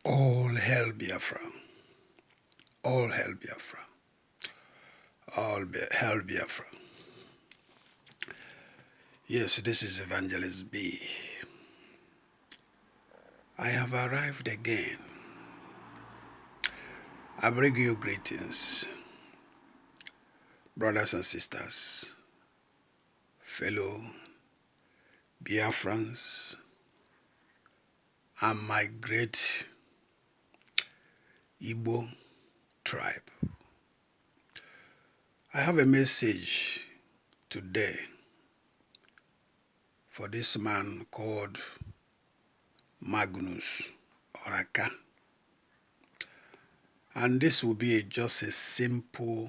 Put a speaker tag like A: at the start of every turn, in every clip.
A: All hail Biafra. All hail Biafra. Hail Biafra. Yes, this is Evangelist B. I have arrived again. I bring you greetings, brothers and sisters, fellow Biafrans, and my great Igbo tribe. I have a message today for this man called Magnus Oraka. And this will be just a simple,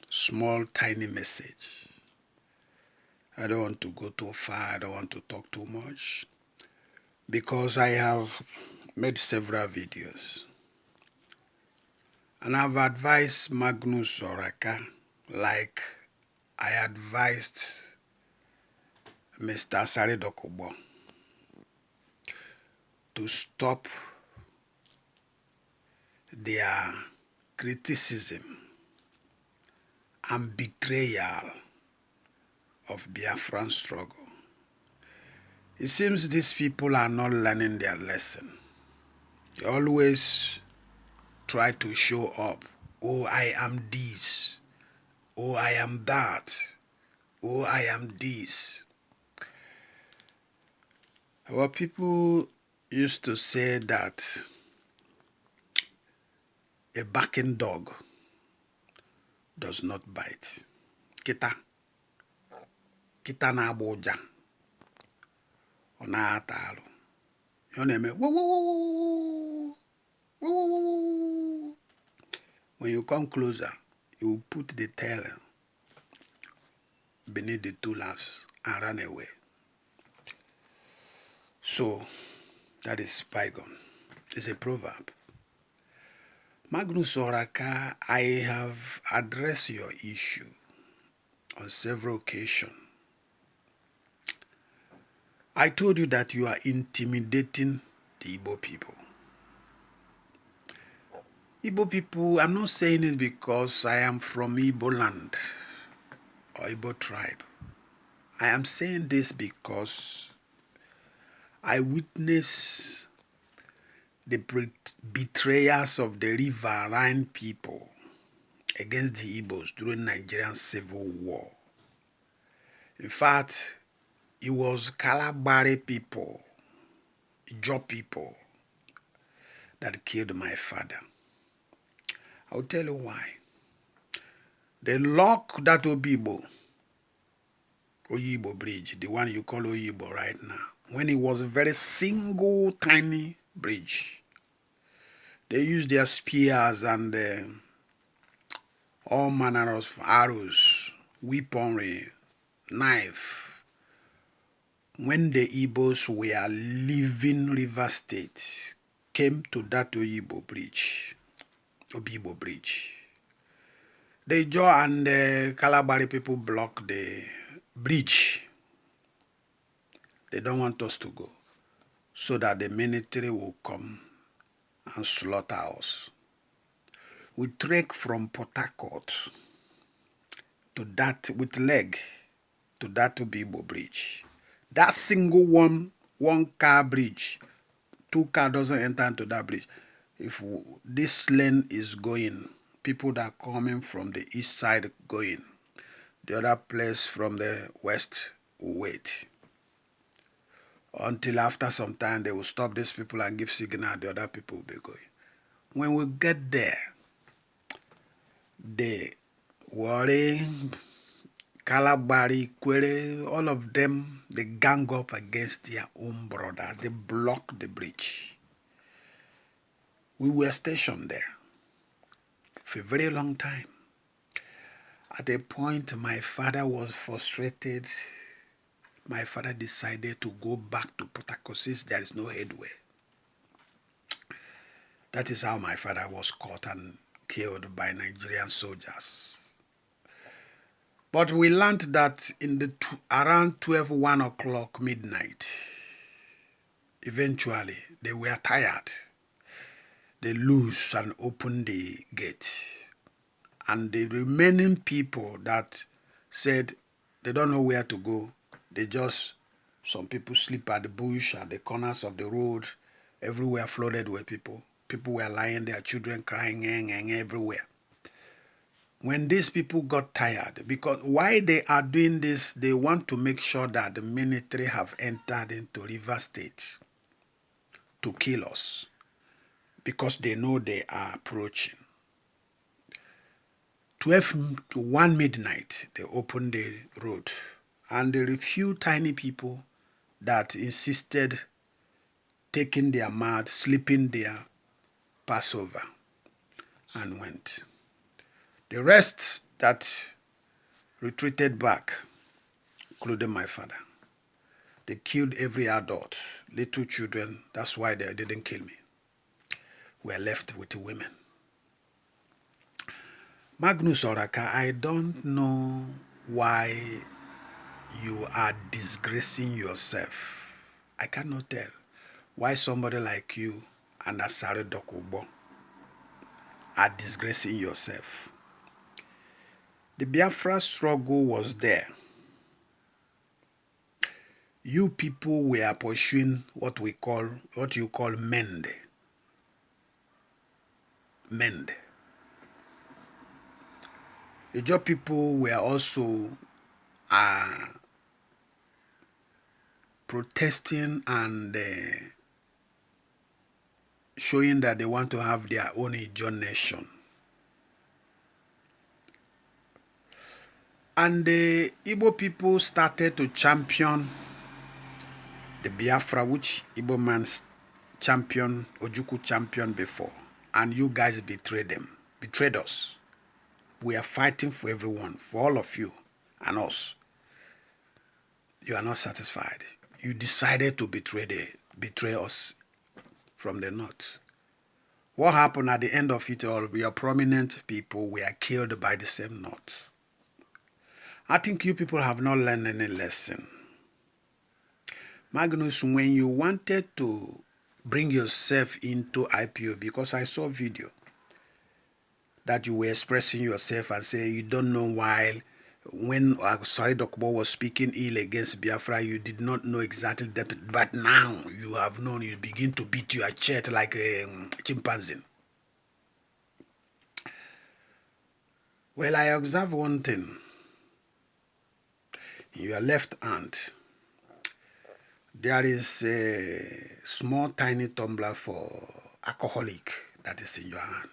A: small, tiny message. I don't want to go too far, I don't want to talk too much, because I have made several videos. And I've advised Magnus Oraka like I advised Mr. Dokubo to stop their criticism and betrayal of Biafran struggle. It seems these people are not learning their lesson. They always try to show up. Oh, I am this. Oh, I am that. Oh, I am this. Our people used to say that a barking dog does not bite. Kita na boja. Ona atalo. Your name is woo. When you come closer, you put the tail beneath the two laps and run away. So, that is bygone. It's a proverb. Magnus Oraka, I have addressed your issue on several occasions. I told you that you are intimidating the Igbo people. Igbo people, I'm not saying it because I am from Igbo land or Igbo tribe. I am saying this because I witnessed the betrayals of the riverine people against the Igbos during Nigerian Civil War. In fact, it was Kalabari people, Ijo people, that killed my father. I'll tell you why. The lock that Oyibo bridge, the one you call Oyibo right now, when it was a very single tiny bridge, they used their spears and all manner of arrows, weaponry, knife. When the Igbos were leaving River State, came to that Oyibo bridge, the Ijo and the Kalabari people blocked the bridge. They don't want us to go, so that the military will come and slaughter us. We trek from Port Harcourt to that with leg to that Obibo bridge. That single one car bridge, 2 cars doesn't enter into that bridge. If this lane is going, people that are coming from the east side going, the other place from the west will wait. Until after some time, they will stop these people and give signal, the other people will be going. When we get there, the WARRI, Kalabari, Kwere, all of them, they gang up against their own brothers. They block the bridge. We were stationed there for a very long time. At a point, my father was frustrated. My father decided to go back to Port Harcourt since there is no headway. That is how my father was caught and killed by Nigerian soldiers. But we learned that in the around 1 o'clock midnight, eventually they were tired. they loose and open the gate. And the remaining people that said they don't know where to go, some people sleep at the bush, at the corners of the road, everywhere flooded with people. People were lying, their children crying everywhere. When these people got tired, because why they are doing this, they want to make sure that the military have entered into River State to kill us, because they know they are approaching. 12 to 1 midnight, they opened the road, and there were few tiny people that insisted taking their mat, sleeping their Passover, and went. The rest that retreated back, including my father, they killed every adult, little children. That's why they didn't kill me. We are left with the women. Magnus Oraka, I don't know why you are disgracing yourself. I cannot tell why somebody like you and Asare Dokubo are disgracing yourself. The Biafra struggle was there. You people were pursuing what you call mend. Mend. The job people were also protesting and showing that they want to have their own Ijaw nation. And the Igbo people started to champion the Biafra, which Igbo man champion, Ojukwu champion before. And you guys betrayed them, betrayed us. We are fighting for everyone, for all of you and us. You are not satisfied. You decided to betray us from the north. What happened at the end of it all? We are prominent people. We are killed by the same north. I think you people have not learned any lesson. Magnus, when you wanted to bring yourself into IPO, because I saw a video that you were expressing yourself and saying you don't know why, when Asare Dokubo was speaking ill against Biafra, you did not know exactly that, but now you have known, you begin to beat your chest like a chimpanzee. Well, I observe one thing. In your left hand, there is a small tiny tumbler for alcoholic that is in your hand.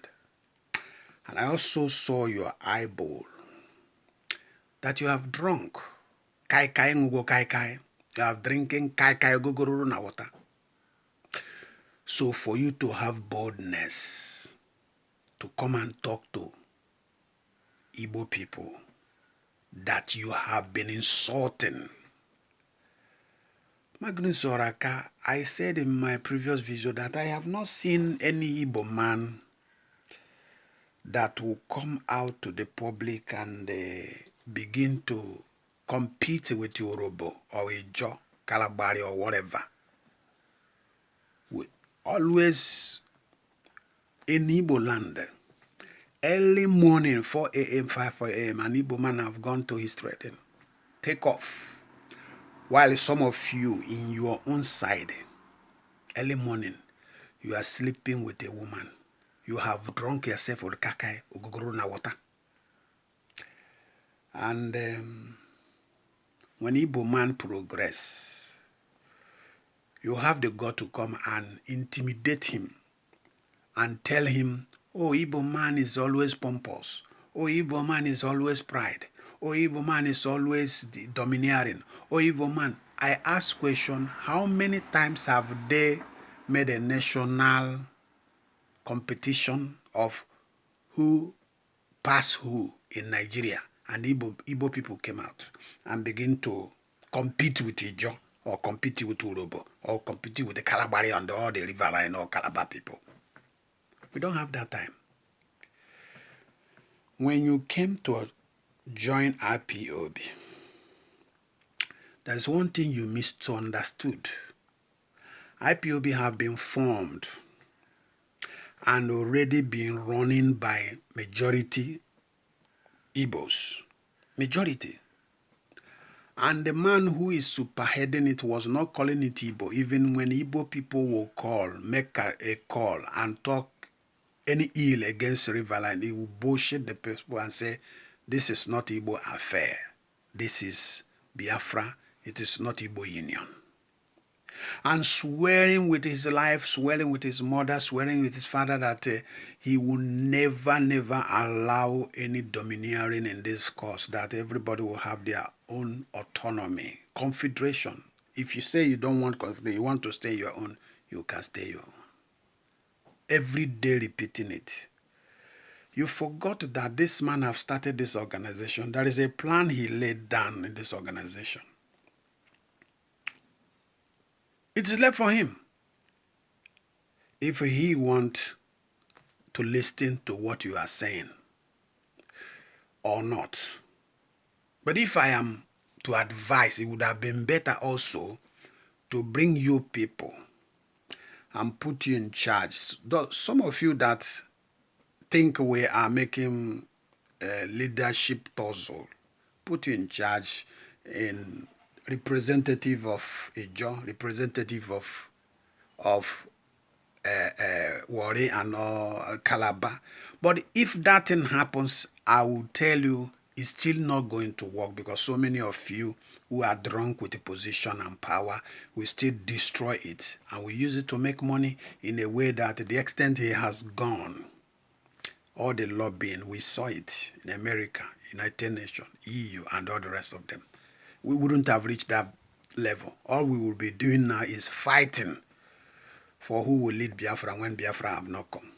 A: And I also saw your eyeball that you have drunk. Kai kai ngugo kai kai. You have drinking kai kai gogoro na water. So for you to have boldness to come and talk to Igbo people that you have been insulting. Magnus Oraka, I said in my previous video that I have not seen any Igbo man that will come out to the public and begin to compete with URHOBO or URHOBO, Kalabari or whatever. We always in Igbo land, early morning, 4 a.m., 5 a.m., an Igbo man have gone to his trading. Take off. While some of you in your own side, early morning, you are sleeping with a woman. You have drunk yourself with kakai, uguguru na water. And when Igbo man progress, you have the God to come and intimidate him and tell him, oh, Igbo man is always pompous. Oh, Igbo man is always pride. Oh, Igbo man is always domineering. Oh, Igbo man. I ask question, how many times have they made a national competition of who pass who in Nigeria? And Igbo people came out and begin to compete with Ijaw or compete with URHOBO or compete with the Kalabari and all the riverine or Calabar people. We don't have that time. When you came to join IPOB, there is one thing you misunderstood. IPOB have been formed and already been running by majority Igbos. Majority. And the man who is superheading it was not calling it Igbo. Even when Igbo people will call, make a call and talk any ill against Riverline, he will bullshit the people and say, this is not Igbo affair. This is Biafra. It is not Igbo Union. And swearing with his life, swearing with his mother, swearing with his father that he will never allow any domineering in this cause, that everybody will have their own autonomy, confederation. If you say you don't want confederation, you want to stay your own, you can stay your own. Every day repeating it. You forgot that this man have started this organization. There is a plan he laid down in this organization. It is left for him. If he want to listen to what you are saying or not. But if I am to advise, it would have been better also to bring you people and put you in charge. Some of you that think we are making leadership tussle, put you in charge in representative of Ijo, representative of WARRI and Calabar. But if that thing happens, I will tell you it's still not going to work, because so many of you who are drunk with the position and power will still destroy it, and we use it to make money in a way that to the extent he has gone. All the lobbying, we saw it in America, United Nations, EU, and all the rest of them. We wouldn't have reached that level. All we will be doing now is fighting for who will lead Biafra when Biafra have not come.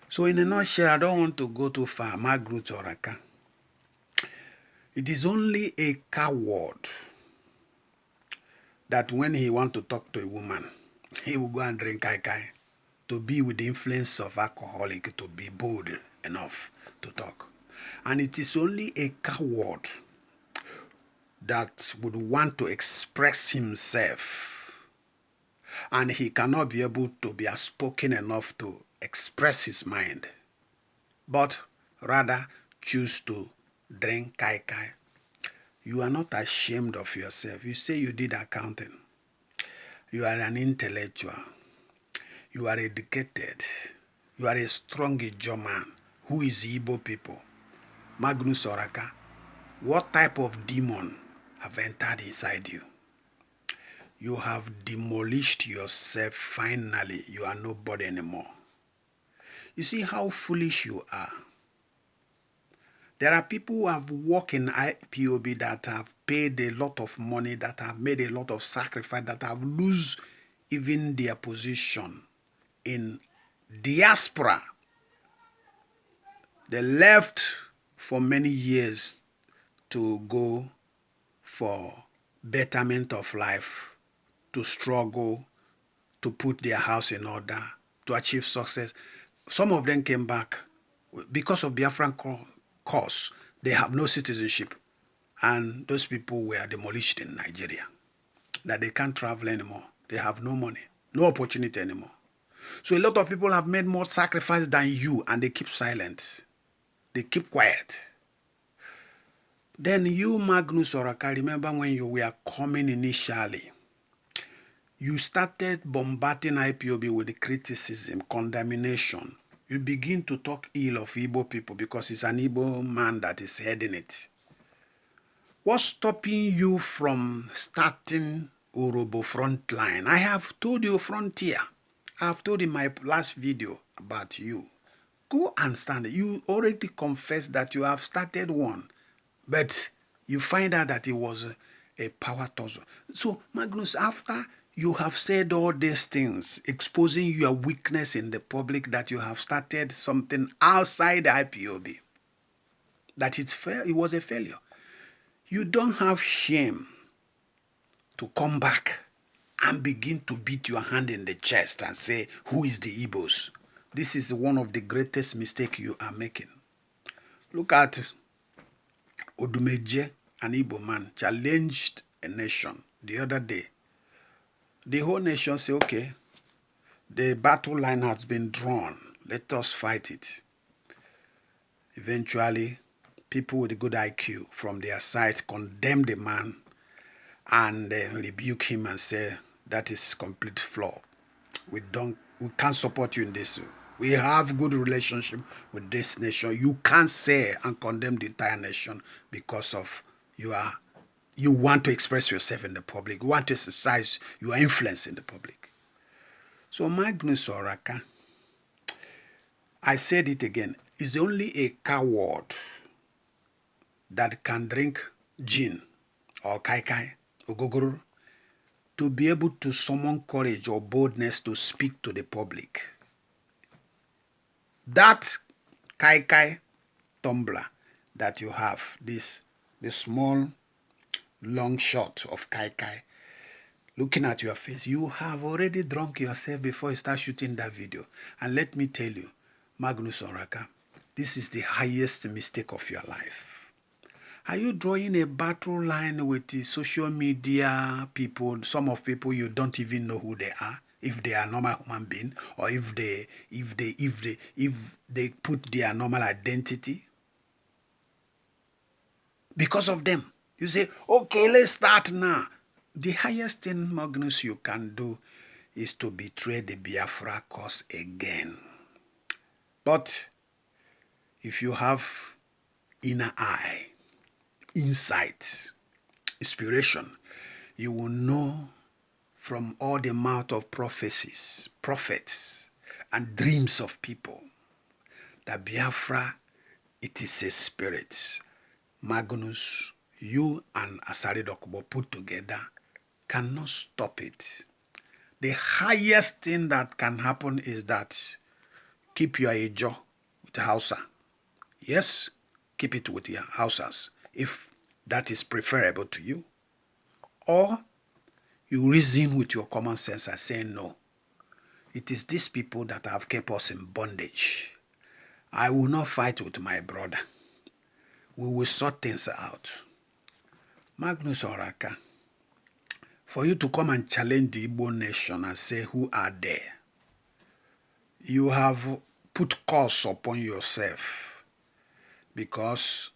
A: So in a nutshell, I don't want to go too far. Magnus Oraka. It is only a coward that when he want to talk to a woman, he will go and drink kai kai, to be with the influence of alcoholic, to be bold enough to talk. And it is only a coward that would want to express himself, and he cannot be able to be outspoken enough to express his mind, but rather choose to drink kai kai. You are not ashamed of yourself. You say you did accounting. You are an intellectual. You are educated. You are a strong Ijo man who is Igbo people. Magnus Oraka, what type of demon have entered inside you? You have demolished yourself finally. You are nobody anymore. You see how foolish you are. There are people who have worked in IPOB that have paid a lot of money, that have made a lot of sacrifice, that have lost even their position in diaspora. They left for many years to go for betterment of life, to struggle, to put their house in order, to achieve success. Some of them came back because of Biafran cause. They have no citizenship, and those people were demolished in Nigeria. That they can't travel anymore. They have no money, no opportunity anymore. So a lot of people have made more sacrifice than you, and they keep silent. They keep quiet. Then you, Magnus Oraka, remember when you were coming initially, you started bombarding IPOB with criticism, condemnation. You begin to talk ill of Igbo people because it's an Igbo man that is heading it. What's stopping you from starting URHOBO frontline? I have told you frontier. I have told in my last video about you. Go and stand it. You already confessed that you have started one, but you find out that it was a power tussle. So, Magnus, after you have said all these things, exposing your weakness in the public, that you have started something outside the IPOB, that it was a failure. You don't have shame to come back and begin to beat your hand in the chest and say, who is the Igbos? This is one of the greatest mistakes you are making. Look at Odumeje, an Igbo man, challenged a nation the other day. The whole nation said, okay, The battle line has been drawn. Let us fight it. Eventually, people with a good IQ from their side condemn the man and rebuke him and say, that is complete flaw. We can't support you in this. We have good relationship with this nation. You can't say and condemn the entire nation because of you want to express yourself in the public. You want to exercise your influence in the public. So Magnus Oraka, I said it again, is only a coward that can drink gin or kai kai or gogoro to be able to summon courage or boldness to speak to the public. That kai kai tumbler that you have, the small long shot of kai kai, looking at your face, you have already drunk yourself before you start shooting that video. And let me tell you, Magnus Oraka, this is the highest mistake of your life. Are you drawing a battle line with the social media people, some of people you don't even know who they are, if they are normal human being, or if they put their normal identity? Because of them, you say, okay, let's start now. The highest thing, Magnus, you can do is to betray the Biafra cause again. But if you have inner eye, insight, inspiration, you will know from all the mouth of prophecies, prophets, and dreams of people that Biafra, it is a spirit. Magnus, you and Asari Dokubo put together cannot stop it. The highest thing that can happen is that keep your Ejo with Hausa. Yes, keep it with your Hausas, if that is preferable to you. Or you reason with your common sense and say, no, it is these people that have kept us in bondage. I will not fight with my brother. We will sort things out. Magnus Oraka, for you to come and challenge the Igbo nation and say, who are there? You have put curse upon yourself, because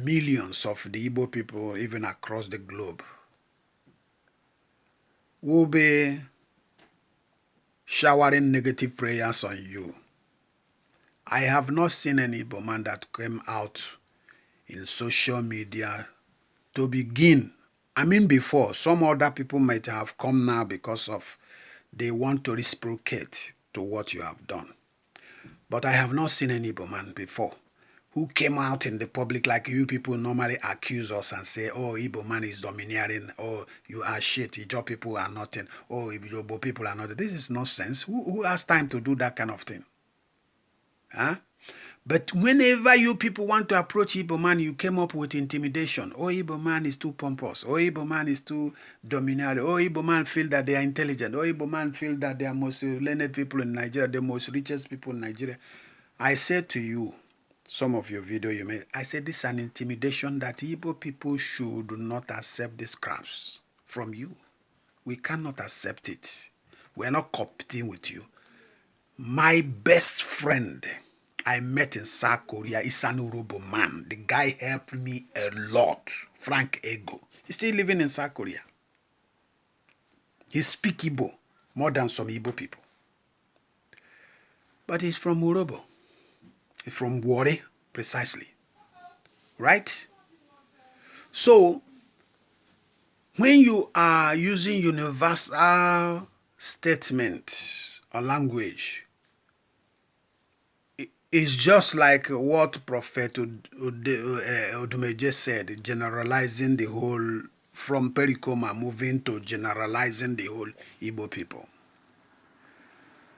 A: millions of the Igbo people, even across the globe, will be showering negative prayers on you. I have not seen any Igbo man that came out in social media to begin. I mean, before, some other people might have come now because of they want to reciprocate to what you have done. But I have not seen any Igbo man before who came out in the public like you people normally accuse us and say, oh, Igbo man is domineering, oh, you are shit, Ijo people are nothing, oh, Igbo people are nothing. This is nonsense. Who has time to do that kind of thing? Huh? But whenever you people want to approach Igbo man, you came up with intimidation. Oh, Igbo man is too pompous. Oh, Igbo man is too domineering. Oh, Igbo man feel that they are intelligent. Oh, Igbo man feel that they are most learned people in Nigeria, the most richest people in Nigeria. I said to you, some of your video you made, I said this is an intimidation that Igbo people should not accept these crafts from you. We cannot accept it. We are not competing with you. My best friend I met in South Korea is an URHOBO man. The guy helped me a lot. Frank Ego. He's still living in South Korea. He speaks Igbo more than some Igbo people. But he's from URHOBO. He's from WARRI, precisely. Right? So, when you are using universal statement or language, it's just like what Prophet Odumeje said, generalizing the whole, from Perikoma moving to generalizing the whole Igbo people.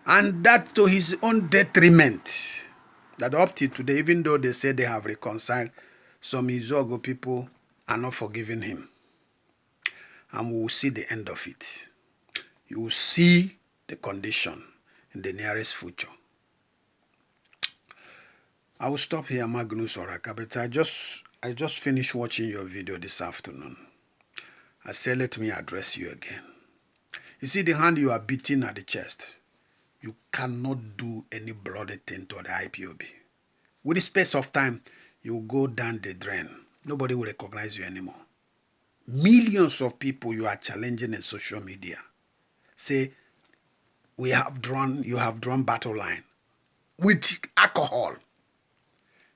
A: And that to his own detriment, that up to today, even though they say they have reconciled, some Izogo people are not forgiving him. And we will see the end of it. You will see the condition in the nearest future. I will stop here, Magnus Oraka, but I just finished watching your video this afternoon. I said, let me address you again. You see the hand you are beating at the chest? you cannot do any bloody thing to the IPOB. With the space of time, you go down the drain. Nobody will recognize you anymore. Millions of people you are challenging in social media say, you have drawn battle line with alcohol.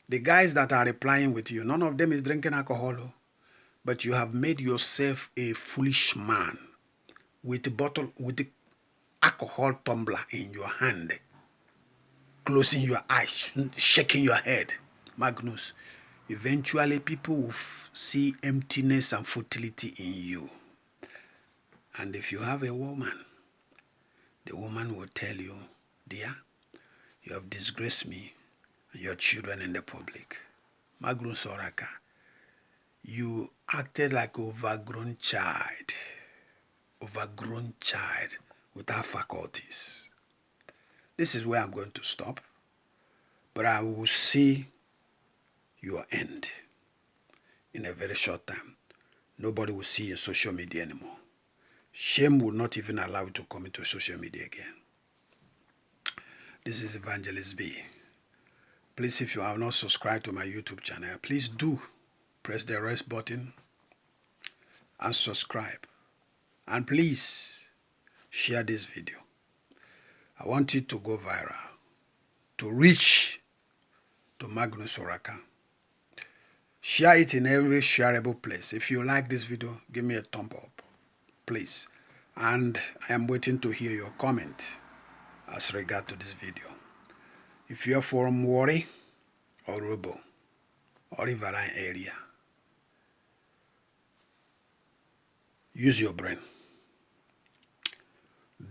A: The guys that are replying with you, none of them is drinking alcohol, but you have made yourself a foolish man with the alcohol tumbler in your hand, closing your eyes, shaking your head. Magnus, eventually people will see emptiness and futility in you. And if you have a woman, the woman will tell you, dear, you have disgraced me and your children in the public. Magnus Oraka, you acted like an overgrown child without faculties. This is where I'm going to stop, but I will see your end in a very short time. Nobody will see you in social media anymore. Shame will not even allow you to come into social media again. This is Evangelist B. Please, if you have not subscribed to my YouTube channel, please do press the red button and subscribe. And please share this video. I want it to go viral, to reach to Magnus Oraka. Share it in every shareable place. If you like this video, give me a thumb up, please. And I am waiting to hear your comment as regard to this video. If you are from WARRI or URHOBO or riverine area, use your brain.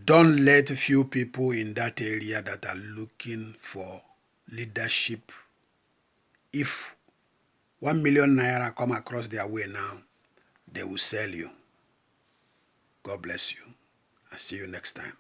A: Don't let few people in that area that are looking for leadership. If 1 million naira come across their way now, they will sell you. God bless you. I'll see you next time.